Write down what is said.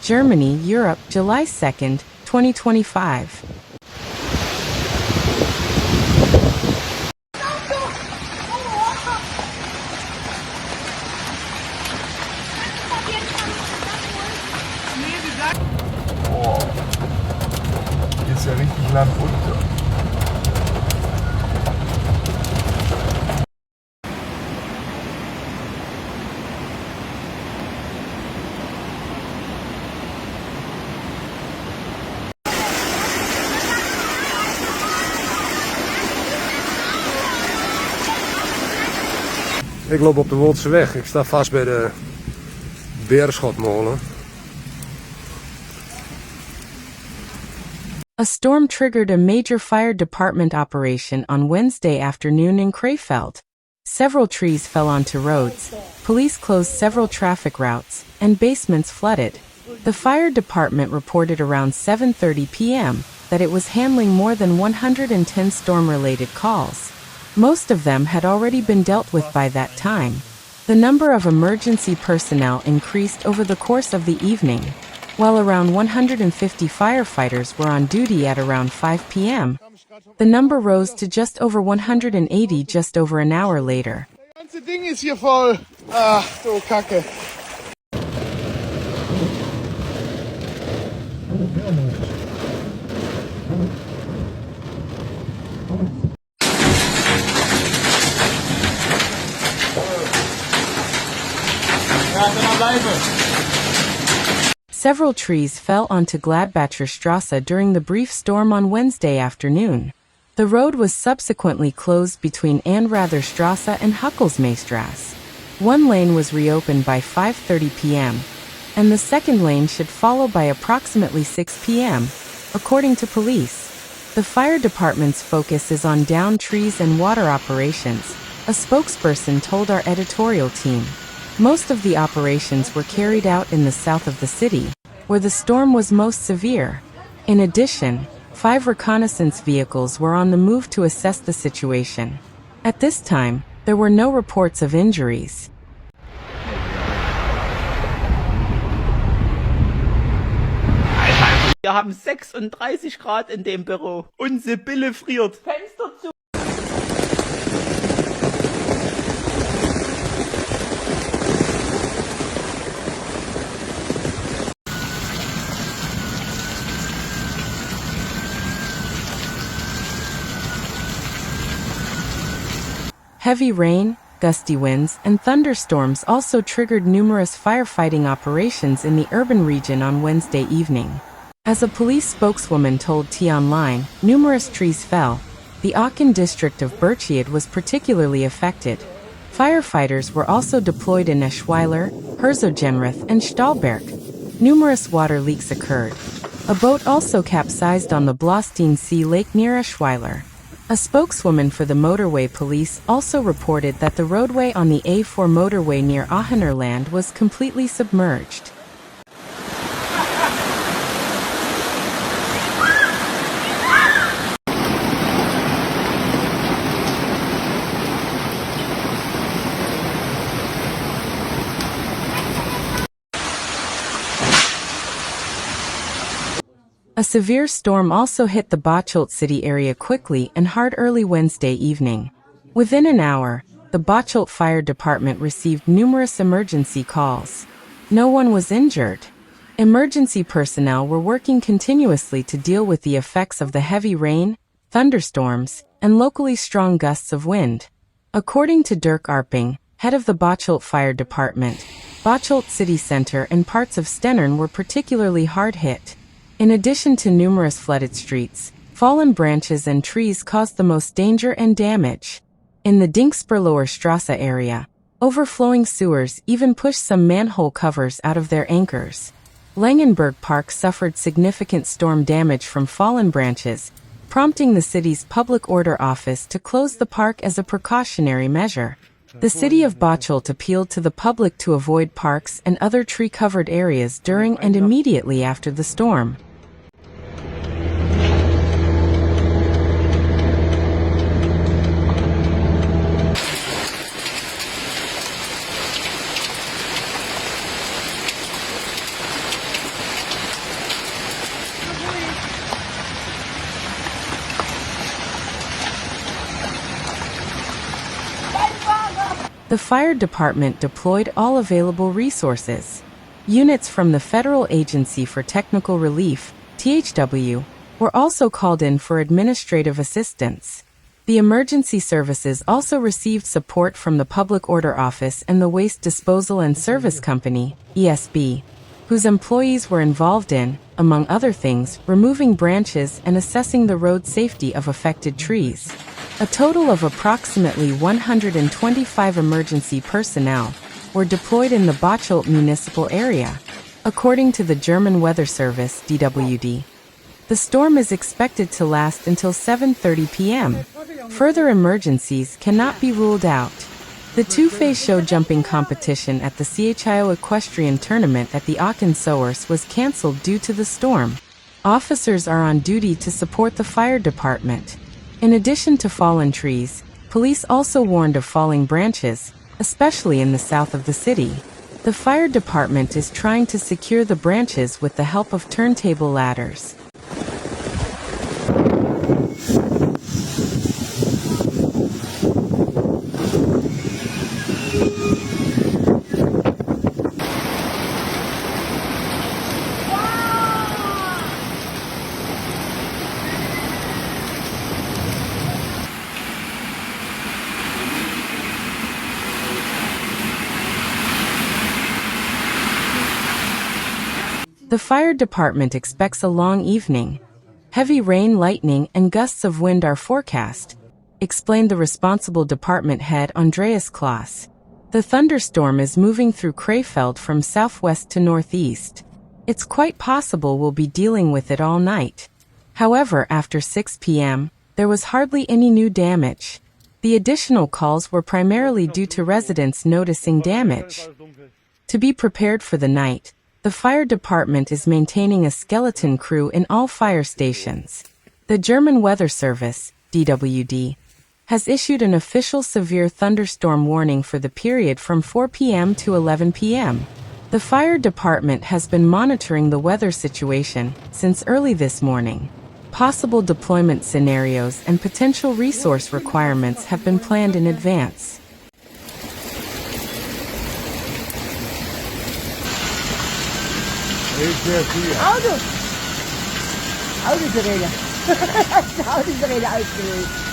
Germany, Europe, July 2, 2025. Oh, hier ist ja richtig Land unter. Ik loop op de Woldse weg. Ik sta vast bij de Beerschotmolen. A storm triggered a major fire department operation on Wednesday afternoon in Crayfeld. Several trees fell onto roads, police closed several traffic routes, and basements flooded. The fire department reported around 7:30 p.m. that it was handling more than 110 storm-related calls. Most of them had already been dealt with by that time. The number of emergency personnel increased over the course of the evening, while around 150 firefighters were on duty at around 5 p.m. The number rose to just over 180 just over an hour later. Das ganze Ding ist hier voll. Ach, so Kacke. Several trees fell onto Gladbacher Straße during the brief storm on Wednesday afternoon. The road was subsequently closed between Anrather Straße and Hückelsmaystraße. One lane was reopened by 5:30 p.m., and the second lane should follow by approximately 6 p.m., according to police. The fire department's focus is on downed trees and water operations, a spokesperson told our editorial team. Most of the operations were carried out in the south of the city, where the storm was most severe. In addition, 5 reconnaissance vehicles were on the move to assess the situation. At this time, there were no reports of injuries. Wir haben 36 Grad in dem Büro und Sibylle friert. Fenster zu. Heavy rain, gusty winds, and thunderstorms also triggered numerous firefighting operations in the urban region on Wednesday evening. As a police spokeswoman told T-Online, numerous trees fell. The Aachen district of Burtscheid was particularly affected. Firefighters were also deployed in Eschweiler, Herzogenrath, and Stolberg. Numerous water leaks occurred. A boat also capsized on the Blaustein Sea Lake near Eschweiler. A spokeswoman for the motorway police also reported that the roadway on the A4 motorway near Aachener was completely submerged. A severe storm also hit the Bocholt city area quickly and hard early Wednesday evening. Within an hour, the Bocholt Fire Department received numerous emergency calls. No one was injured. Emergency personnel were working continuously to deal with the effects of the heavy rain, thunderstorms, and locally strong gusts of wind. According to Dirk Arping, head of the Bocholt Fire Department, Bocholt City Center and parts of Stennern were particularly hard hit. In addition to numerous flooded streets, fallen branches and trees caused the most danger and damage. In the Dingsperloher Straße area, overflowing sewers even pushed some manhole covers out of their anchors. Langenberg Park suffered significant storm damage from fallen branches, prompting the city's public order office to close the park as a precautionary measure. The city of Bocholt appealed to the public to avoid parks and other tree-covered areas during and immediately after the storm. The fire department deployed all available resources. Units from the Federal Agency for Technical Relief, THW, were also called in for administrative assistance. The emergency services also received support from the Public Order Office and the Waste Disposal and Service Company, ESB, whose employees were involved in, among other things, removing branches and assessing the road safety of affected trees. A total of approximately 125 emergency personnel were deployed in the Bocholt municipal area, according to the German Weather Service, DWD. The storm is expected to last until 7:30 p.m. Further emergencies cannot be ruled out. The two-phase show jumping competition at the CHIO equestrian tournament at the Aachen Source was cancelled due to the storm. Officers are on duty to support the fire department. In addition to fallen trees, police also warned of falling branches, especially in the south of the city. The fire department is trying to secure the branches with the help of turntable ladders. The fire department expects a long evening. Heavy rain, lightning, and gusts of wind are forecast, explained the responsible department head Andreas Klaas. The thunderstorm is moving through Crayfeld from southwest to northeast. It's quite possible we'll be dealing with it all night. However, after 6 p.m., there was hardly any new damage. The additional calls were primarily due to residents noticing damage. To be prepared for the night, the fire department is maintaining a skeleton crew in all fire stations. The German Weather Service, DWD, has issued an official severe thunderstorm warning for the period from 4 p.m. to 11 p.m. The fire department has been monitoring the weather situation since early this morning. Possible deployment scenarios and potential resource requirements have been planned in advance. Autosirene. Autosirene ausgelöst.